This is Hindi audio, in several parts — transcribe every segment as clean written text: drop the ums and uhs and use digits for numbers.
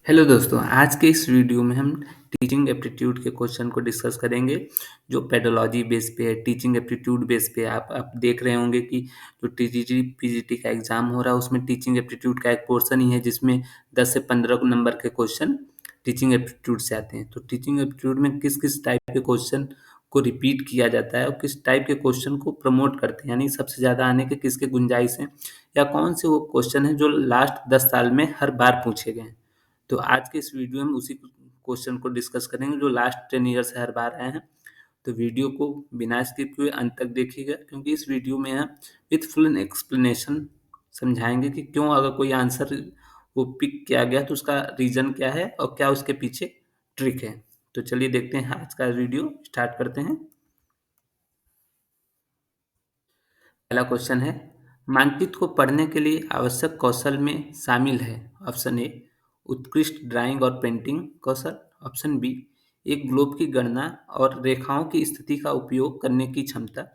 हेलो दोस्तों, आज के इस वीडियो में हम टीचिंग एप्टीट्यूड के क्वेश्चन को डिस्कस करेंगे, जो पेडोलॉजी बेस पे है, टीचिंग एप्टीट्यूड बेस पे है। आप देख रहे होंगे कि जो टीजीटी पीजीटी का एग्ज़ाम हो रहा है, उसमें टीचिंग एप्टीट्यूड का एक पोर्शन ही है, जिसमें 10 से 15 नंबर के क्वेश्चन टीचिंग एप्टीट्यूड से आते हैं। तो टीचिंग एप्टीट्यूड में किस-किस टाइप के क्वेश्चन को रिपीट किया जाता है और किस टाइप के क्वेश्चन को प्रमोट करते हैं, यानी सबसे ज़्यादा आने के किसके गुंजाइश हैं, या कौन से वो क्वेश्चन हैं जो लास्ट 10 साल में हर बार पूछे गए हैं। तो आज के इस वीडियो में उसी क्वेश्चन को डिस्कस करेंगे जो लास्ट 10 ईयर से हर बार आए हैं। तो वीडियो को बिना स्किप हुए अंत तक देखिएगा, क्योंकि इस वीडियो में हम विथ फुल एक्सप्लेनेशन समझाएंगे कि क्यों अगर कोई आंसर वो पिक किया गया तो उसका रीज़न क्या है और क्या उसके पीछे ट्रिक है। तो चलिए देखते हैं, आज का वीडियो स्टार्ट करते हैं। पहला क्वेश्चन है, मानचित्र को पढ़ने के लिए आवश्यक कौशल में शामिल है। ऑप्शन ए, उत्कृष्ट ड्राइंग और पेंटिंग कौशल। ऑप्शन बी, एक ग्लोब की गणना और रेखाओं की स्थिति का उपयोग करने की क्षमता।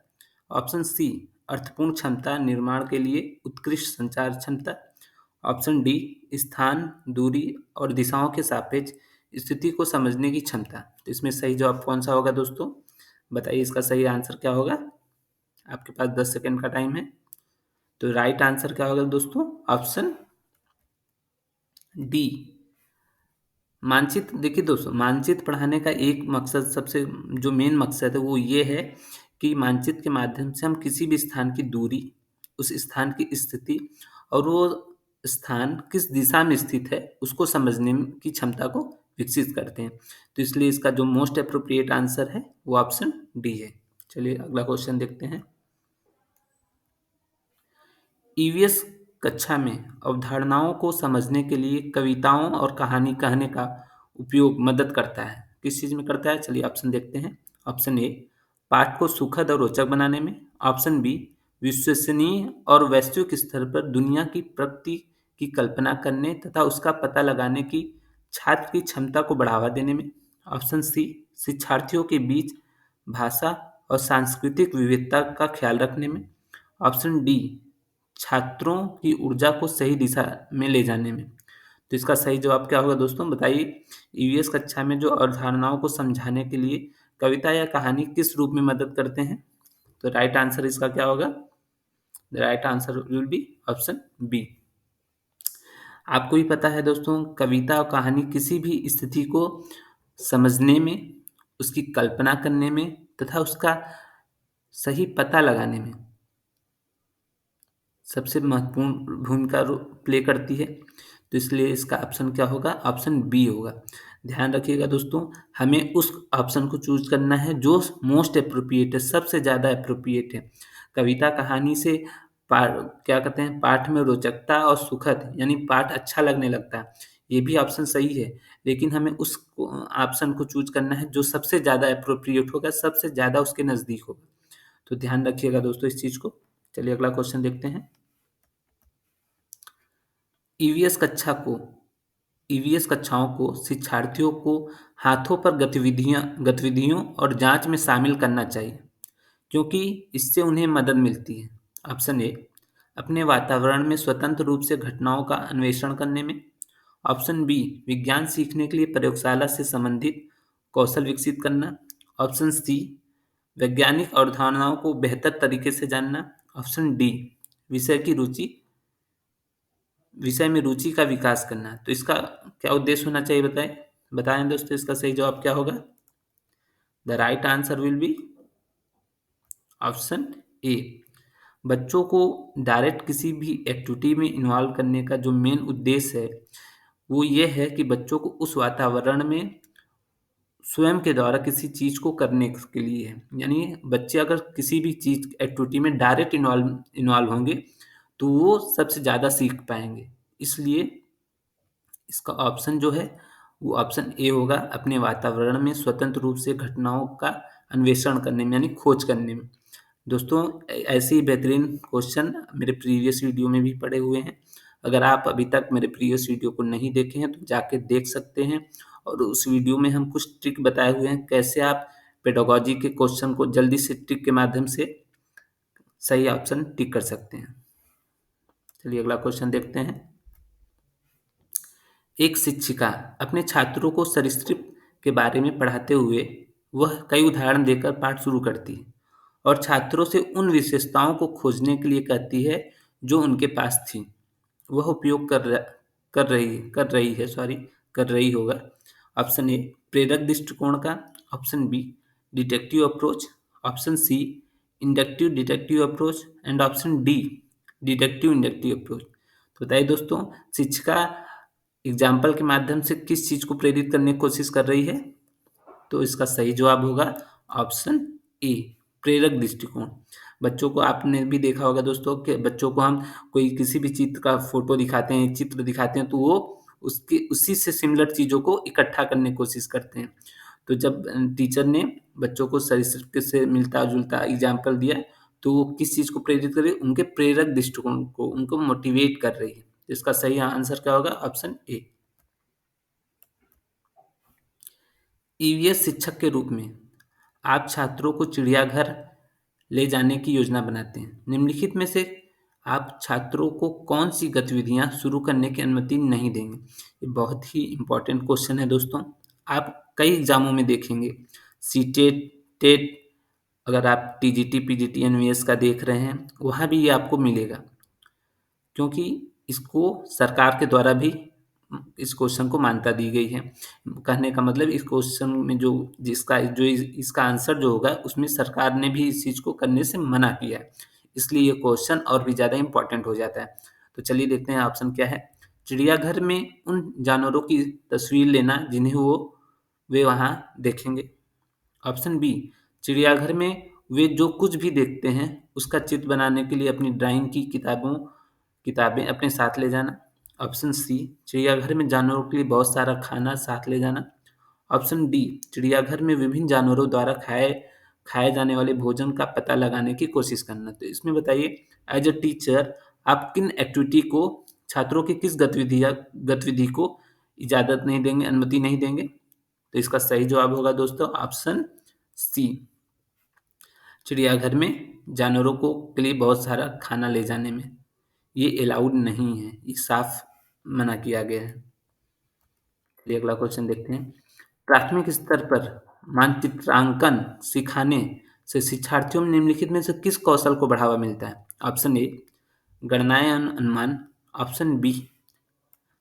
ऑप्शन सी, अर्थपूर्ण क्षमता निर्माण के लिए उत्कृष्ट संचार क्षमता। ऑप्शन डी, स्थान, दूरी और दिशाओं के सापेक्ष स्थिति को समझने की क्षमता। तो इसमें सही जवाब कौन सा होगा दोस्तों? बताइए, इसका सही आंसर क्या होगा? आपके पास 10 सेकंड का टाइम है। तो राइट आंसर क्या होगा दोस्तों? ऑप्शन डी, मानचित्र। देखिए दोस्तों, मानचित्र पढ़ाने का एक मकसद, सबसे जो मेन मकसद है वो ये है कि मानचित्र के माध्यम से हम किसी भी स्थान की दूरी, उस स्थान की स्थिति और वो स्थान किस दिशा में स्थित है उसको समझने की क्षमता को विकसित करते हैं। तो इसलिए इसका जो मोस्ट अप्रोप्रिएट आंसर है वो ऑप्शन डी है। चलिए अगला क्वेश्चन देखते हैं। ईवीएस कक्षा में अवधारणाओं को समझने के लिए कविताओं और कहानी कहने का उपयोग मदद करता है। किस चीज़ में करता है? चलिए ऑप्शन देखते हैं। ऑप्शन ए, पाठ को सुखद और रोचक बनाने में। ऑप्शन बी, विश्वसनीय और वैश्विक स्तर पर दुनिया की प्रगति की कल्पना करने तथा उसका पता लगाने की छात्र की क्षमता को बढ़ावा देने में। ऑप्शन सी, शिक्षार्थियों के बीच भाषा और सांस्कृतिक विविधता का ख्याल रखने में। ऑप्शन डी, छात्रों की ऊर्जा को सही दिशा में ले जाने में। तो इसका सही जवाब क्या होगा दोस्तों? बताइए, ईवीएस कक्षा में जो अवधारणाओं को समझाने के लिए कविता या कहानी किस रूप में मदद करते हैं? तो राइट आंसर इसका क्या होगा? The right answer will be option B. आपको भी पता है दोस्तों, कविता और कहानी किसी भी स्थिति को समझने में, उसकी कल्पना करने में तथा उसका सही पता लगाने में सबसे महत्वपूर्ण भूमिका प्ले करती है। तो इसलिए इसका ऑप्शन क्या होगा? ऑप्शन बी होगा। ध्यान रखिएगा दोस्तों, हमें उस ऑप्शन को चूज करना है जो मोस्ट अप्रोप्रिएट है, सबसे ज़्यादा अप्रोप्रिएट है। कविता कहानी से क्या कहते हैं, पाठ में रोचकता और सुखद, यानी पाठ अच्छा लगने लगता है, ये भी ऑप्शन सही है। लेकिन हमें उस ऑप्शन को चूज करना है जो सबसे ज़्यादा अप्रोप्रिएट होगा, सबसे ज़्यादा उसके नज़दीक होगा। तो ध्यान रखिएगा दोस्तों इस चीज़ को। चलिए अगला क्वेश्चन देखते हैं। ईवीएस कक्षा को ईवीएस कक्षाओं को शिक्षार्थियों को हाथों पर गतिविधियों और जांच में शामिल करना चाहिए, क्योंकि इससे उन्हें मदद मिलती है। ऑप्शन ए, अपने वातावरण में स्वतंत्र रूप से घटनाओं का अन्वेषण करने में। ऑप्शन बी, विज्ञान सीखने के लिए प्रयोगशाला से संबंधित कौशल विकसित करना। ऑप्शन सी, वैज्ञानिक अवधारणाओं को बेहतर तरीके से जानना। ऑप्शन डी, विषय की रुचि विषय में रुचि का विकास करना। तो इसका क्या उद्देश्य होना चाहिए? बताएं दोस्तों, इसका सही जवाब क्या होगा? The right answer will be option A. बच्चों को डायरेक्ट किसी भी एक्टिविटी में इन्वॉल्व करने का जो मेन उद्देश्य है वो ये है कि बच्चों को उस वातावरण में स्वयं के द्वारा किसी चीज़ को करने के लिए है। यानी बच्चे अगर किसी भी चीज़ एक्टिविटी में डायरेक्ट इन्वॉल्व होंगे तो वो सबसे ज़्यादा सीख पाएंगे। इसलिए इसका ऑप्शन जो है वो ऑप्शन ए होगा, अपने वातावरण में स्वतंत्र रूप से घटनाओं का अन्वेषण करने में, यानी खोज करने में। दोस्तों, ऐसे ही बेहतरीन क्वेश्चन मेरे प्रीवियस वीडियो में भी पड़े हुए हैं। अगर आप अभी तक मेरे प्रीवियस वीडियो को नहीं देखे हैं तो जाके देख सकते हैं। और उस वीडियो में हम कुछ ट्रिक बताए हुए हैं, कैसे आप पेडागोजी के क्वेश्चन को जल्दी से ट्रिक के माध्यम से सही ऑप्शन टिक कर सकते हैं। चलिए अगला क्वेश्चन देखते हैं। एक शिक्षिका अपने छात्रों को सरीसृप के बारे में पढ़ाते हुए वह कई उदाहरण देकर पाठ शुरू करती है और छात्रों से उन विशेषताओं को खोजने के लिए कहती है जो उनके पास थी। वह उपयोग कर रही होगा। ऑप्शन ए प्रेरक दृष्टिकोण का, option B detective approach, option C inductive detective approach and option D detective inductive approach. तो बताइए दोस्तों, शिक्षिका एग्जाम्पल के माध्यम से किस चीज को प्रेरित करने की कोशिश कर रही है? तो इसका सही जवाब होगा ऑप्शन ए प्रेरक दृष्टिकोण। बच्चों को आपने भी देखा होगा दोस्तों कि बच्चों को हम कोई किसी भी चित्र का फोटो दिखाते हैं, चित्र दिखाते हैं, तो वो उसके उसी से सिमिलर चीजों को इकट्ठा करने की कोशिश करते हैं। तो जब टीचर ने बच्चों को सरीसृप से मिलता जुलता एग्जाम्पल दिया, तो वो किस चीज को प्रेरित कर रही है? उनके प्रेरक दृष्टिकोण को, उनको मोटिवेट कर रही है। इसका सही आंसर क्या होगा? Option A. ईवीएस शिक्षक के रूप में आप छात्रों को चिड़ियाघर ले जाने की योजना बनाते हैं। निम्नलिखित में से आप छात्रों को कौन सी गतिविधियां शुरू करने की अनुमति नहीं देंगे? ये बहुत ही इंपॉर्टेंट क्वेश्चन है दोस्तों। आप कई एग्जामों में देखेंगे, सीटेट, टेट, अगर आप टीजीटी पीजीटी एनवीएस का देख रहे हैं, वहाँ भी ये आपको मिलेगा, क्योंकि इसको सरकार के द्वारा भी इस क्वेश्चन को मान्यता दी गई है। कहने का मतलब इस क्वेश्चन में इसका आंसर जो होगा, उसमें सरकार ने भी इस चीज़ को करने से मना किया है, इसलिए ये क्वेश्चन और भी ज़्यादा इम्पोर्टेंट हो जाता है। तो चलिए देखते हैं ऑप्शन क्या है। चिड़ियाघर में उन जानवरों की तस्वीर लेना जिन्हें वे वहाँ देखेंगे। ऑप्शन बी चिड़ियाघर में वे जो कुछ भी देखते हैं उसका चित्र बनाने के लिए अपनी ड्राइंग की किताबें अपने साथ ले जाना। ऑप्शन सी चिड़ियाघर में जानवरों के लिए बहुत सारा खाना साथ ले जाना। ऑप्शन डी चिड़ियाघर में विभिन्न जानवरों द्वारा खाए खाए जाने वाले भोजन का पता लगाने की कोशिश करना। तो इसमें बताइए, एज अ टीचर आप किन एक्टिविटी को, छात्रों की किस गतिविधि को इजाज़त नहीं देंगे, अनुमति नहीं देंगे? तो इसका सही जवाब होगा दोस्तों ऑप्शन सी, चिड़ियाघर में जानवरों को के लिए बहुत सारा खाना ले जाने में ये अलाउड नहीं है, ये साफ मना किया गया है। चलिए अगला क्वेश्चन देखते हैं। प्राथमिक स्तर पर मानचित्रांकन सिखाने से शिक्षार्थियों में निम्नलिखित में से किस कौशल को बढ़ावा मिलता है? ऑप्शन ए गणनाएं अनुमान, ऑप्शन बी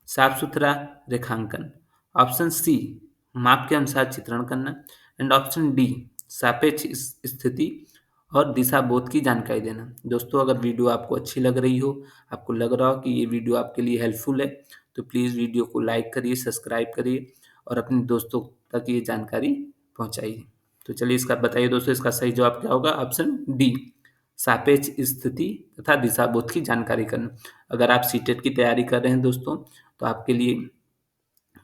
साफ सुथरा रेखांकन, ऑप्शन सी माप के अनुसार चित्रण करना एंड ऑप्शन डी सापेक्ष स्थिति और दिशा बोध की जानकारी देना। दोस्तों, अगर वीडियो आपको अच्छी लग रही हो, आपको लग रहा हो कि ये वीडियो आपके लिए हेल्पफुल है, तो प्लीज़ वीडियो को लाइक करिए, सब्सक्राइब करिए और अपने दोस्तों तक ये जानकारी पहुंचाइए। तो चलिए इसका बताइए दोस्तों, इसका सही जवाब क्या होगा? ऑप्शन डी सापेक्ष स्थिति तथा दिशा बोध की जानकारी करना। अगर आप सीटेट की तैयारी कर रहे हैं दोस्तों, तो आपके लिए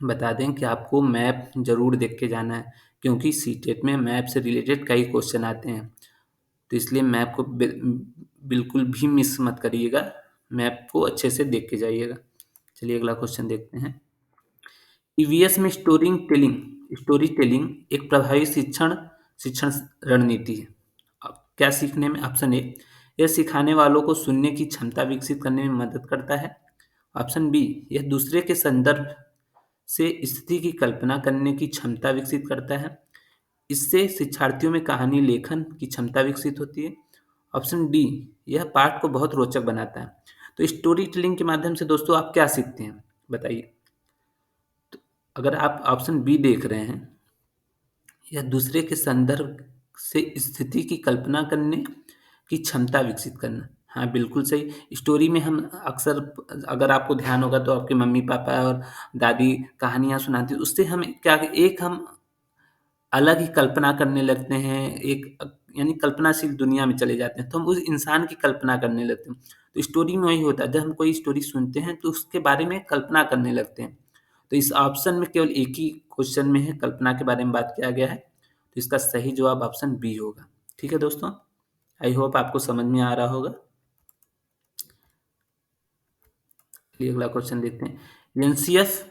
बता दें कि आपको मैप जरूर देख के जाना है, क्योंकि सीटेट में मैप से रिलेटेड कई क्वेश्चन आते हैं। तो इसलिए मैप को बिल्कुल भी मिस मत करिएगा, मैप को अच्छे से देख के जाइएगा। चलिए अगला क्वेश्चन देखते हैं। ईवीएस में स्टोरी टेलिंग एक प्रभावी शिक्षण रणनीति है। अब क्या सीखने में? ऑप्शन ए यह सिखाने वालों को सुनने की क्षमता विकसित करने में मदद करता है। ऑप्शन बी यह दूसरे के संदर्भ से स्थिति की कल्पना करने की क्षमता विकसित करता है, इससे शिक्षार्थियों में कहानी लेखन की क्षमता विकसित होती है। ऑप्शन डी यह पाठ को बहुत रोचक बनाता है। तो स्टोरी टेलिंग के माध्यम से दोस्तों आप क्या सीखते हैं, बताइए। तो अगर आप ऑप्शन बी देख रहे हैं, यह दूसरे के संदर्भ से स्थिति की कल्पना करने की क्षमता विकसित करना, हाँ बिल्कुल सही। स्टोरी में हम अक्सर, अगर आपको ध्यान होगा तो आपके मम्मी पापा और दादी कहानियाँ सुनाती, उससे हमें क्या, एक हम अलग ही कल्पना करने लगते हैं, यानी कल्पनाशील दुनिया में चले जाते हैं, तो हम उस इंसान की कल्पना करने लगते हैं। तो स्टोरी में वही होता है, जब हम कोई स्टोरी सुनते हैं तो उसके बारे में कल्पना करने लगते हैं। तो इस ऑप्शन में केवल एक ही क्वेश्चन में है कल्पना के बारे में बात किया गया है, तो इसका सही जवाब ऑप्शन बी होगा। ठीक है दोस्तों, आई होप आपको समझ में आ रहा होगा। चलिए अगला क्वेश्चन देखते हैं। एनसीएफ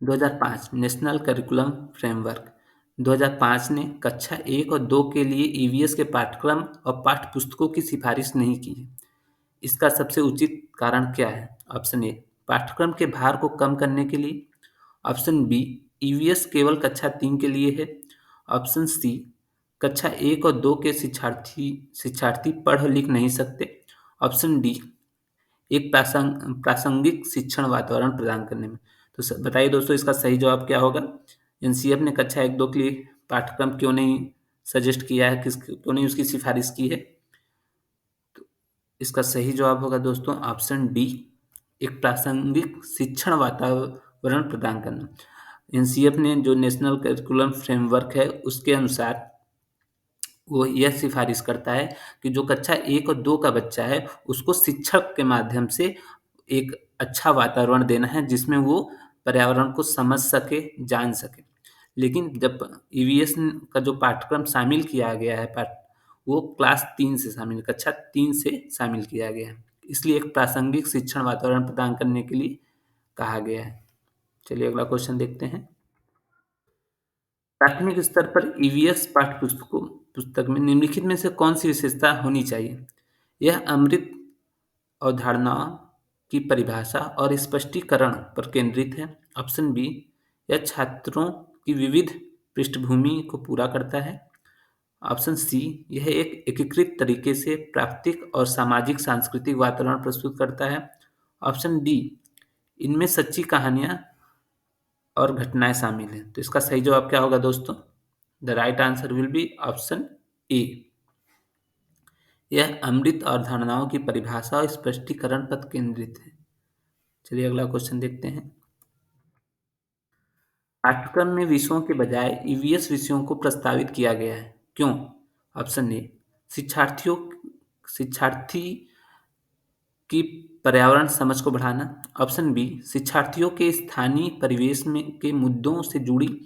2005 नेशनल करिकुलम फ्रेमवर्क 2005 ने कक्षा 1 और 2 के लिए ईवीएस के पाठ्यक्रम और पाठ्य पुस्तकों की सिफारिश नहीं की है। इसका सबसे उचित कारण क्या है? ऑप्शन ए पाठ्यक्रम के भार को कम करने के लिए, ऑप्शन बी, ईवीएस केवल कक्षा 3 के लिए है। ऑप्शन सी, कक्षा 1 और 2 के शिक्षार्थी शिक्षार्थी पढ़ लिख नहीं सकते। ऑप्शन डी, एक प्रासंगिक शिक्षण वातावरण प्रदान करने में। तो बताइए दोस्तों, इसका सही जवाब क्या होगा? एनसीएफ ने कक्षा 1-2 के लिए पाठ्यक्रम क्यों नहीं सजेस्ट किया है, क्यों नहीं उसकी सिफारिश की है? तो इसका सही जवाब होगा दोस्तों ऑप्शन डी, एक प्रासंगिक शिक्षण वातावरण प्रदान करना। एनसीएफ ने जो नेशनल करिकुलम फ्रेमवर्क है उसके अनुसार वो यह सिफारिश करता है कि जो कक्षा 1 और 2 का बच्चा है उसको शिक्षक के माध्यम से एक अच्छा वातावरण देना है जिसमें वो पर्यावरण को समझ सके, जान सके। लेकिन जब ईवीएस का जो पाठ्यक्रम शामिल किया गया है वो क्लास 3 से शामिल, कक्षा 3 से शामिल किया गया है, इसलिए एक प्रासंगिक शिक्षण वातावरण प्रदान करने के लिए कहा गया है। चलिए अगला क्वेश्चन देखते हैं। प्राथमिक स्तर पर ईवीएस पाठ्य पुस्तक में निम्नलिखित में से कौन सी विशेषता होनी चाहिए? यह अमृत अवधारणाओं की परिभाषा और स्पष्टीकरण पर केंद्रित है। ऑप्शन बी, यह छात्रों की विविध पृष्ठभूमि को पूरा करता है। ऑप्शन सी, यह एक एकीकृत तरीके से प्राकृतिक और सामाजिक सांस्कृतिक वातावरण प्रस्तुत करता है। ऑप्शन डी, इनमें सच्ची कहानियां और घटनाएं शामिल हैं। तो इसका सही जवाब क्या होगा दोस्तों? The right answer will be option A, यह अमृत और धारणाओं की परिभाषा और स्पष्टीकरण पर केंद्रित है। चलिए अगला क्वेश्चन देखते हैं। पाठ्यक्रम में विषयों के बजाय ईवीएस विषयों को प्रस्तावित किया गया है, क्यों? ऑप्शन ए, शिक्षार्थी की पर्यावरण समझ को बढ़ाना। ऑप्शन बी, शिक्षार्थियों के स्थानीय परिवेश में के मुद्दों से जुड़ी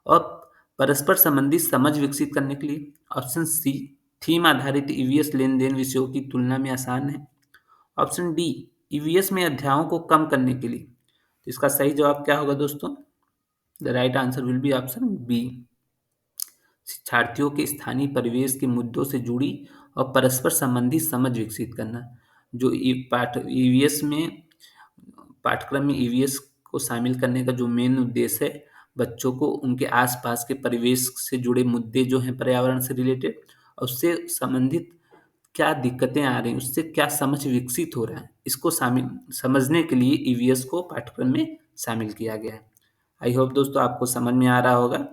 और परस्पर संबंधित समझ विकसित करने के लिए। ऑप्शन सी, थीम आधारित ईवीएस लेन देन विषयों की तुलना में आसान है। ऑप्शन डी, ईवीएस में अध्यायों को कम करने के लिए। तो इसका सही जवाब क्या होगा दोस्तों? The right answer will be option B, शिक्षार्थियों के स्थानीय परिवेश के मुद्दों से जुड़ी और परस्पर संबंधी समझ विकसित करना। जो ईवीएस में पाठ्यक्रम में ईवीएस को शामिल करने का जो मेन उद्देश्य है, बच्चों को उनके आसपास के परिवेश से जुड़े मुद्दे जो हैं पर्यावरण से रिलेटेड और उससे संबंधित क्या दिक्कतें आ रही हैं, उससे क्या समझ विकसित हो रहा है, इसको शामिल समझने के लिए ईवीएस को पाठ्यक्रम में शामिल किया गया है। आई होप दोस्तों आपको समझ में आ रहा होगा।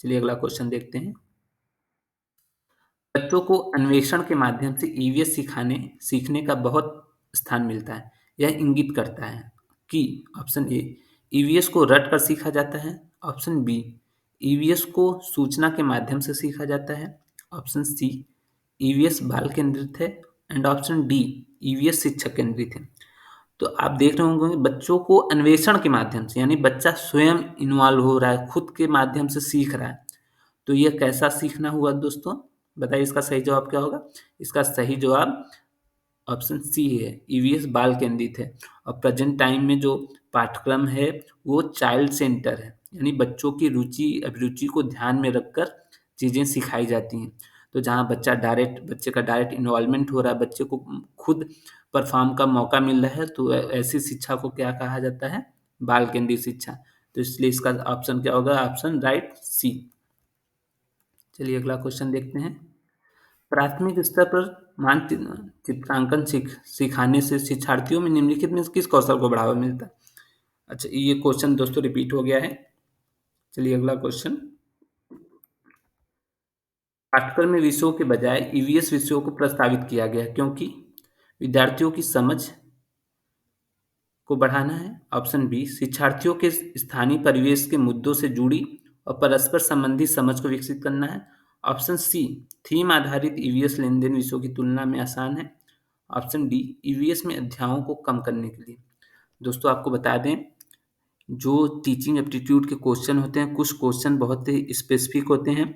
चलिए अगला क्वेश्चन देखते हैं। बच्चों को अन्वेषण के माध्यम से ईवीएस सीखने का बहुत स्थान मिलता है। यह इंगित करता है कि ऑप्शन ए, ईवीएस को रट कर सीखा जाता है। ऑप्शन बी, ईवीएस को सूचना के माध्यम से सीखा जाता है। ऑप्शन सी, ईवीएस बाल केंद्रित है। एंड ऑप्शन डी, ईवीएस शिक्षक केंद्रित है। तो आप देख रहे होंगे बच्चों को अन्वेषण के माध्यम से, यानी बच्चा स्वयं इन्वॉल्व हो रहा है, खुद के माध्यम से सीख रहा है। तो यह कैसा सीखना हुआ दोस्तों? बताइए इसका सही जवाब क्या होगा? इसका सही जवाब ऑप्शन सी है, ईवीएस बाल केंद्रित है। और प्रेजेंट टाइम में जो पाठ्यक्रम है वो चाइल्ड सेंटर है, यानी बच्चों की रुचि अभिरुचि को ध्यान में रखकर चीज़ें सिखाई जाती हैं। तो जहाँ बच्चे का डायरेक्ट इन्वॉल्वमेंट हो रहा है, बच्चे को खुद परफॉर्म का मौका मिल रहा है, तो ऐसी शिक्षा को क्या कहा जाता है? बाल केंद्रित शिक्षा। तो इसलिए इसका ऑप्शन क्या होगा? ऑप्शन राइट सी। चलिए अगला क्वेश्चन देखते हैं। प्राथमिक स्तर पर चित्रांकन सिखाने से शिक्षार्थियों में निम्नलिखित में किस कौशल को बढ़ावा मिलता है? अच्छा, ये क्वेश्चन दोस्तों रिपीट हो गया है। चलिए अगला क्वेश्चन। पाठ्यक्रम में विषयों के बजाय ईवीएस विषयों को प्रस्तावित किया गया क्योंकि विद्यार्थियों की समझ को बढ़ाना है। ऑप्शन बी, शिक्षार्थियों के स्थानीय परिवेश के मुद्दों से जुड़ी और परस्पर संबंधी समझ को विकसित करना है। ऑप्शन सी, थीम आधारित ईवीएस लेन देन विषयों की तुलना में आसान है। ऑप्शन डी, ईवीएस में अध्यायों को कम करने के लिए। दोस्तों आपको बता दें, जो टीचिंग एप्टीट्यूड के क्वेश्चन होते हैं, कुछ क्वेश्चन बहुत ही स्पेसिफिक होते हैं,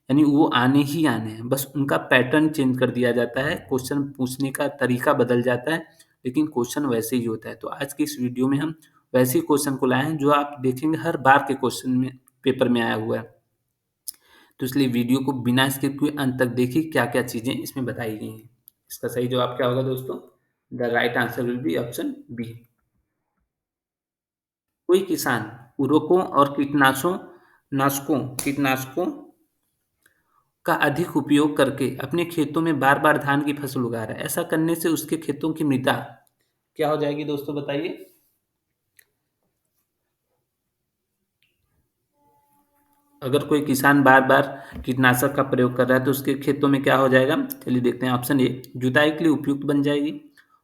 यानी वो आने ही आने हैं, बस उनका पैटर्न चेंज कर दिया जाता है, क्वेश्चन पूछने का तरीका बदल जाता है, लेकिन क्वेश्चन वैसे ही होता है। तो आज की इस वीडियो में हम वैसे ही क्वेश्चन को लाए हैं जो आप देखेंगे हर बार के क्वेश्चन में पेपर में आया हुआ है। तो इसलिए वीडियो को बिना स्किप किए अंत तक देखिए क्या क्या चीज़ें इसमें बताई गई हैं। इसका सही जवाब क्या होगा दोस्तों? The right answer will be option B. कोई किसान उर्वरकों और कीटनाशकों का अधिक उपयोग करके अपने खेतों में बार बार धान की फसल उगा रहा है। ऐसा करने से उसके खेतों की मृदा क्या हो जाएगी दोस्तों, बताइए। अगर कोई किसान बार बार कीटनाशक का प्रयोग कर रहा है तो उसके खेतों में क्या हो जाएगा, चलिए देखते हैं। ऑप्शन ए, जुताई के लिए उपयुक्त बन जाएगी।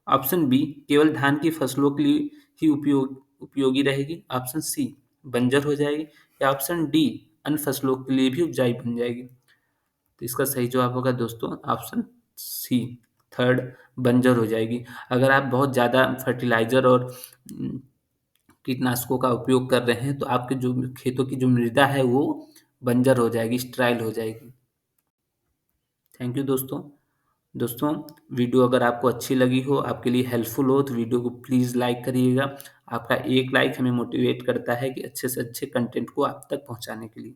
ऑप्शन बी, केवल धान की फसलों के लिए ही उपयोगी रहेगी। ऑप्शन सी, बंजर हो जाएगी। या ऑप्शन डी, अन्य फसलों के लिए भी उपजाऊ बन जाएगी। तो इसका सही जवाब होगा दोस्तों ऑप्शन सी, थर्ड, बंजर हो जाएगी। अगर आप बहुत ज़्यादा फर्टिलाइजर और कीटनाशकों का उपयोग कर रहे हैं तो आपके जो खेतों की जो मृदा है वो बंजर हो जाएगी, स्टेराइल हो जाएगी। थैंक यू दोस्तों। दोस्तों, वीडियो अगर आपको अच्छी लगी हो, आपके लिए हेल्पफुल हो, तो वीडियो को प्लीज़ लाइक करिएगा। आपका एक लाइक हमें मोटिवेट करता है कि अच्छे से अच्छे कंटेंट को आप तक पहुंचाने के लिए।